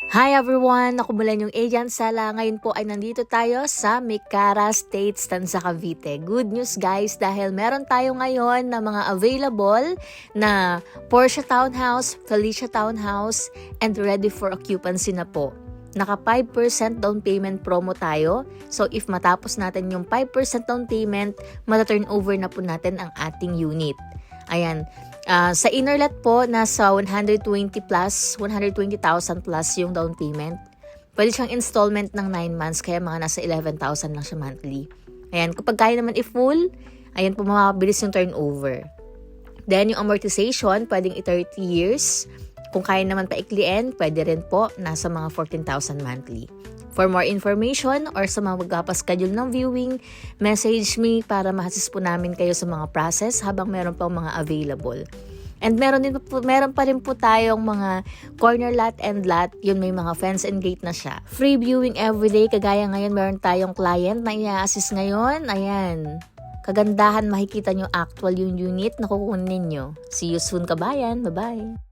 Hi everyone! Ako mula yung Agent Sala. Ngayon po ay nandito tayo sa Micara Estates, Tanza, Cavite. Good news guys dahil meron tayo ngayon na mga available na Porsche Townhouse, Felicia Townhouse, and ready for occupancy na po. Naka 5% down payment promo tayo. So if matapos natin yung 5% down payment, mata-turn over na po natin ang ating unit. Ayan. Sa inner lot po, nasa 120,000 plus yung down payment. Pwede siyang installment ng 9 months, kaya mga nasa 11,000 lang siya monthly. Ayan, kapag kaya naman i-full, ayan po mapabilis yung turnover. Then yung amortization, pwedeng 30 years. Kung kaya naman paikliin, pwede rin po, nasa mga 14,000 monthly. For more information or sa mga magpapaschedule ng viewing, message me para ma-assist po namin kayo sa mga process habang meron pang mga available. And meron pa rin po tayong mga corner lot and lot, yun may mga fence and gate na siya. Free viewing everyday, kagaya ngayon meron tayong client na i-assist ngayon. Ayan, kagandahan makikita nyo actual yung unit na kukunin nyo. See you soon kabayan, bye-bye!